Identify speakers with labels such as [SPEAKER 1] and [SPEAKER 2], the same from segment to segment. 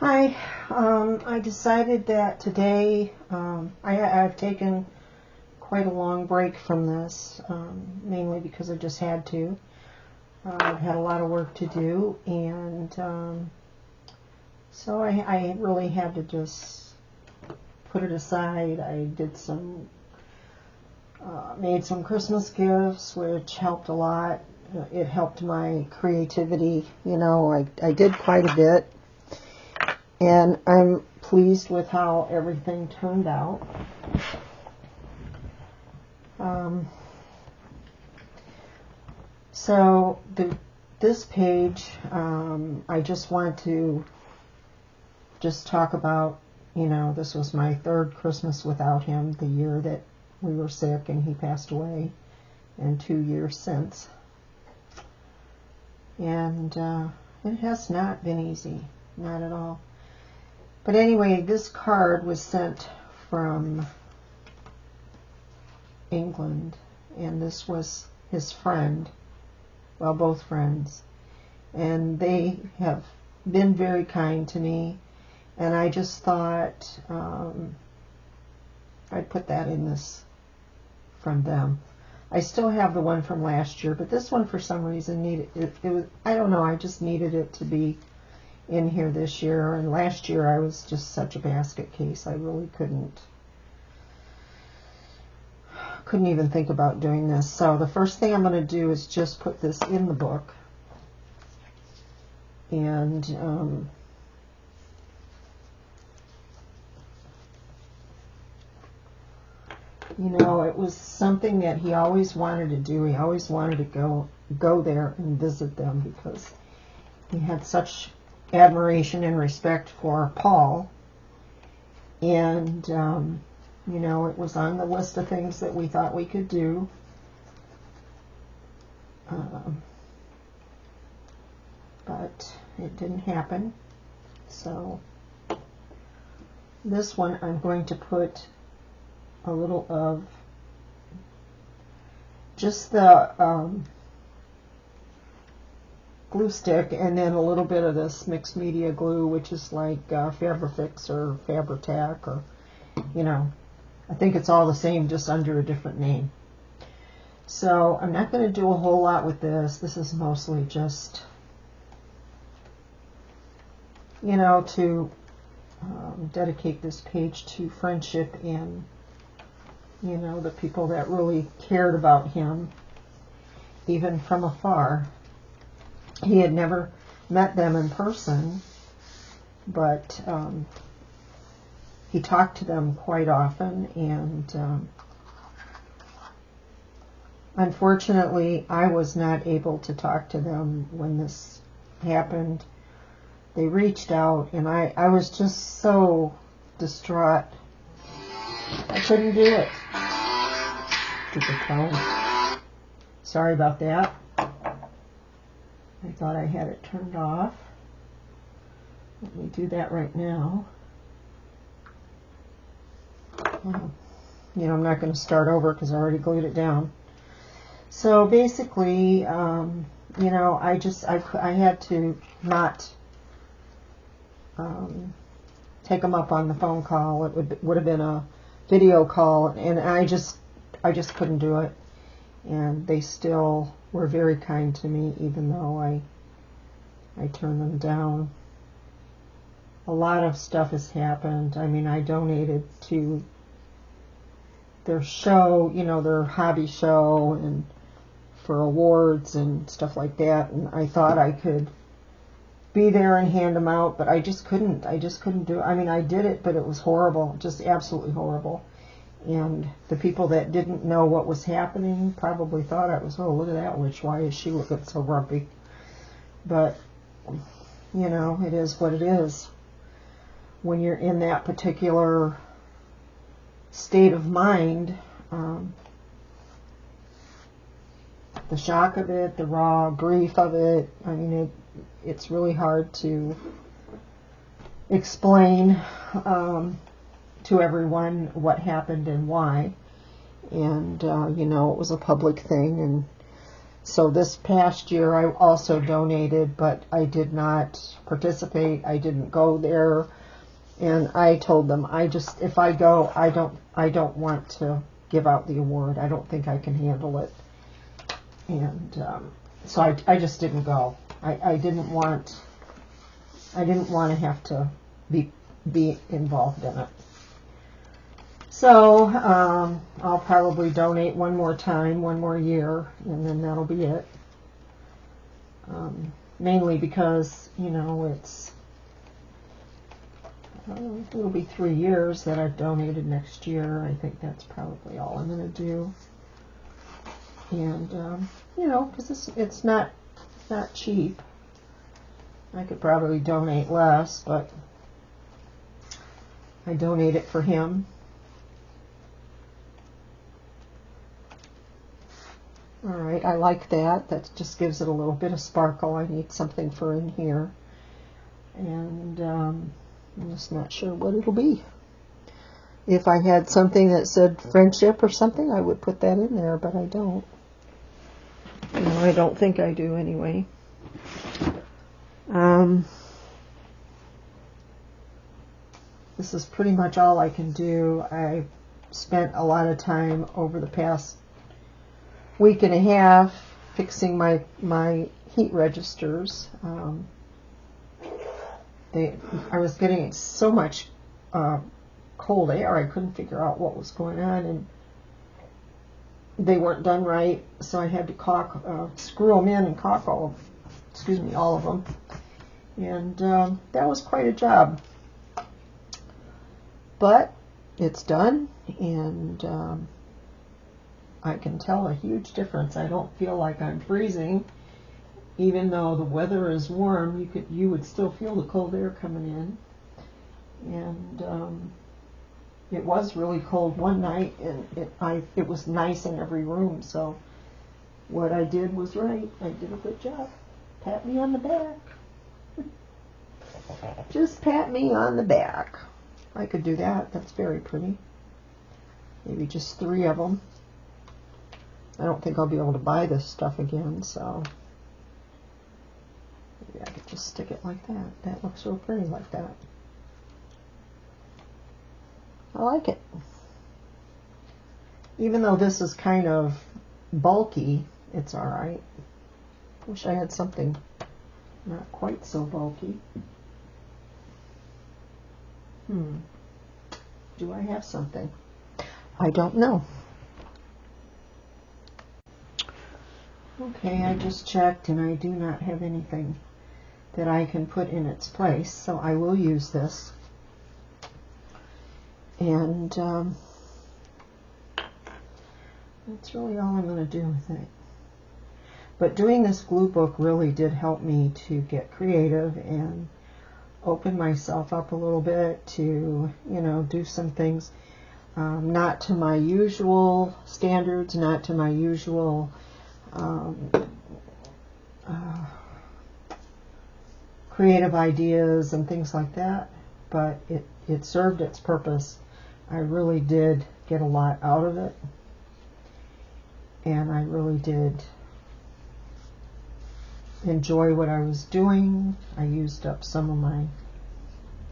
[SPEAKER 1] Hi, I decided that today I've taken quite a long break from this, mainly because I just had to. I've had a lot of work to do, and so I really had to just put it aside. I did made some Christmas gifts, which helped a lot. It helped my creativity. I did quite a bit. And I'm pleased with how everything turned out. So this page, I just want to just talk about, this was my third Christmas without him, the year that we were sick and he passed away, and 2 years since. And it has not been easy, not at all. But anyway, this card was sent from England, and this was his friend, well, both friends, and they have been very kind to me, and I just thought I'd put that in this from them. I still have the one from last year, but this one for some reason needed it was, I don't know, I just needed it to be in here this year, and last year I was just such a basket case. I really couldn't even think about doing this. So the first thing I'm going to do is just put this in the book, and it was something that he always wanted to do. He always wanted to go there and visit them because he had such admiration and respect for Paul, and it was on the list of things that we thought we could do, but it didn't happen. So this one I'm going to put a little of just the glue stick, and then a little bit of this mixed media glue, which is like Fabrifix or Fabri-Tac, or I think it's all the same, just under a different name. So I'm not going to do a whole lot with this. This is mostly just to dedicate this page to friendship and the people that really cared about him, even from afar. He had never met them in person, but he talked to them quite often, and unfortunately I was not able to talk to them when this happened. They reached out, and I was just so distraught. I couldn't do it. Stupid phone. Sorry about that. I thought I had it turned off. Let me do that right now. I'm not going to start over because I already glued it down. So basically, I had to not take them up on the phone call. It would have been a video call, and I just couldn't do it. And they still were very kind to me, even though I turned them down. A lot of stuff has happened. I mean, I donated to their show, their hobby show, and for awards and stuff like that. And I thought I could be there and hand them out, but I just couldn't do it. I mean, I did it, but it was horrible, just absolutely horrible. And the people that didn't know what was happening probably thought I was, oh, look at that witch, why is she looking so grumpy? But, it is what it is. When you're in that particular state of mind, the shock of it, the raw grief of it, I mean, it's really hard to explain to everyone what happened and why. And it was a public thing, and So this past year I also donated, but I did not participate. I didn't go there, and I told them if I go, I don't want to give out the award. I don't think I can handle it, and so I just didn't go. I didn't want to have to be involved in it. So I'll probably donate one more time, one more year, and then that'll be it. Mainly because, it'll be 3 years that I've donated next year. I think that's probably all I'm going to do. And, because it's not cheap. I could probably donate less, but I donate it for him. All right, I like that. That just gives it a little bit of sparkle. I need something for in here. And I'm just not sure what it'll be. If I had something that said friendship or something, I would put that in there, but I don't. I don't think I do anyway. This is pretty much all I can do. I spent a lot of time over the past week and a half fixing my heat registers. I was getting so much cold air, I couldn't figure out what was going on, and they weren't done right, so I had to screw them in and caulk all of them, and that was quite a job. But it's done, and I can tell a huge difference. I don't feel like I'm freezing. Even though the weather is warm, you would still feel the cold air coming in. And it was really cold one night, and it was nice in every room. So what I did was right. I did a good job. Pat me on the back. Just pat me on the back. I could do that. That's very pretty. Maybe just 3 of them. I don't think I'll be able to buy this stuff again, so maybe I could just stick it like that. That looks real pretty like that. I like it. Even though this is kind of bulky, it's alright. Wish I had something not quite so bulky. Do I have something? I don't know. Okay, I just checked and I do not have anything that I can put in its place, so I will use this. And that's really all I'm going to do with it. But doing this glue book really did help me to get creative and open myself up a little bit to, do some things not to my usual standards, not to my usual creative ideas and things like that, but it served its purpose. I really did get a lot out of it, and I really did enjoy what I was doing. I used up some of my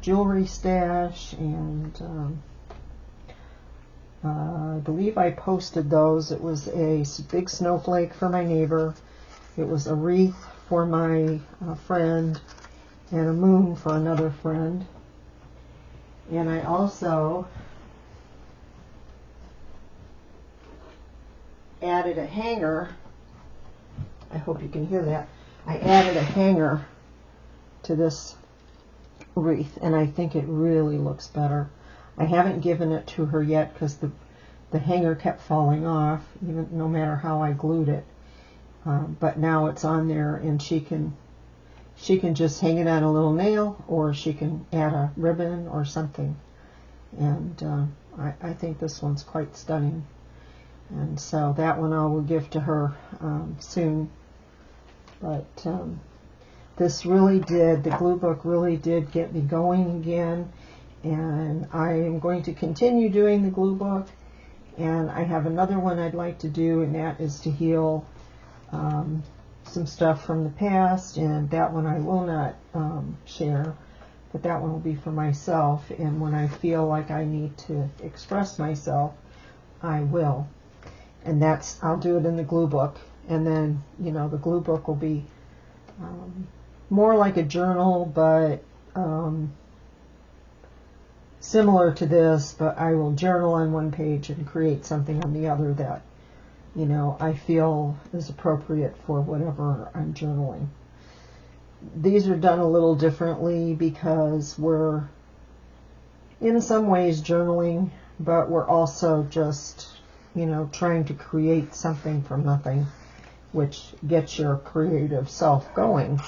[SPEAKER 1] jewelry stash, and I believe I posted those. It was a big snowflake for my neighbor. It was a wreath for my friend, and a moon for another friend. And I also added a hanger. I hope you can hear that. I added a hanger to this wreath, and I think it really looks better. I haven't given it to her yet because the hanger kept falling off, even no matter how I glued it. But now it's on there, and she can just hang it on a little nail, or she can add a ribbon or something. And I think this one's quite stunning. And so that one I will give to her soon. But this really did, the glue book really did get me going again. And I am going to continue doing the glue book. And I have another one I'd like to do, and that is to heal some stuff from the past, and that one I will not share, but that one will be for myself, and when I feel like I need to express myself, I will. And I'll do it in the glue book, and then, the glue book will be more like a journal, but similar to this, but I will journal on one page and create something on the other that I feel is appropriate for whatever I'm journaling. These are done a little differently because we're in some ways journaling, but we're also just, trying to create something from nothing, which gets your creative self going.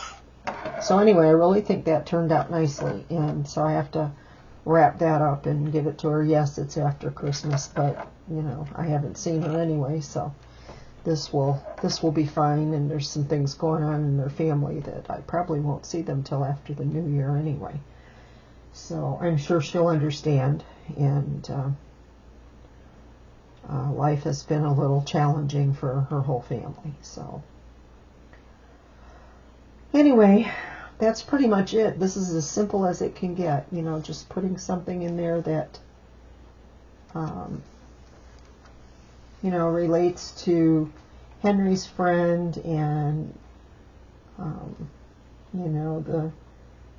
[SPEAKER 1] So anyway, I really think that turned out nicely, and so I have to wrap that up and give it to her. Yes, it's after Christmas, but I haven't seen her anyway, so this will be fine. And there's some things going on in their family that I probably won't see them till after the new year anyway. So I'm sure she'll understand. And life has been a little challenging for her whole family. So anyway, that's pretty much it. This is as simple as it can get, just putting something in there that, relates to Henry's friend and,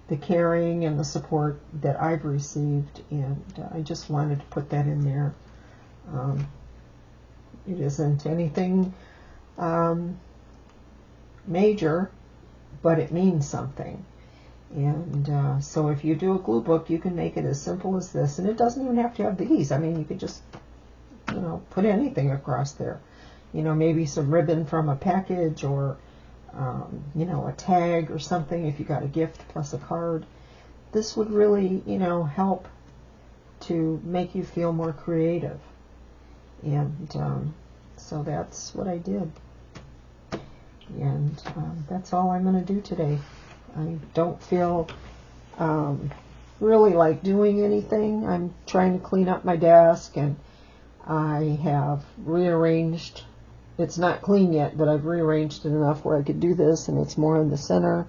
[SPEAKER 1] the caring and the support that I've received, and I just wanted to put that in there. It isn't anything major, but it means something. And so if you do a glue book, you can make it as simple as this, and it doesn't even have to have these. I mean, you could just put anything across there, maybe some ribbon from a package, or a tag or something if you got a gift plus a card. This would really help to make you feel more creative. And so that's what I did. And that's all I'm going to do today. I don't feel really like doing anything. I'm trying to clean up my desk, and I have rearranged. It's not clean yet, but I've rearranged it enough where I could do this, and it's more in the center.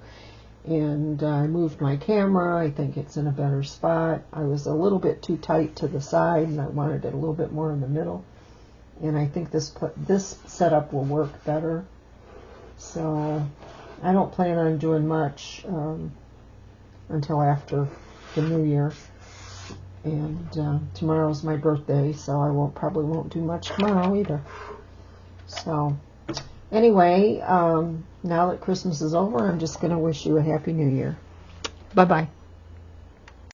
[SPEAKER 1] And I moved my camera. I think it's in a better spot. I was a little bit too tight to the side, and I wanted it a little bit more in the middle. And I think this setup will work better. So I don't plan on doing much until after the new year. And tomorrow's my birthday, so I probably won't do much tomorrow either. So anyway, now that Christmas is over, I'm just going to wish you a Happy New Year. Bye-bye.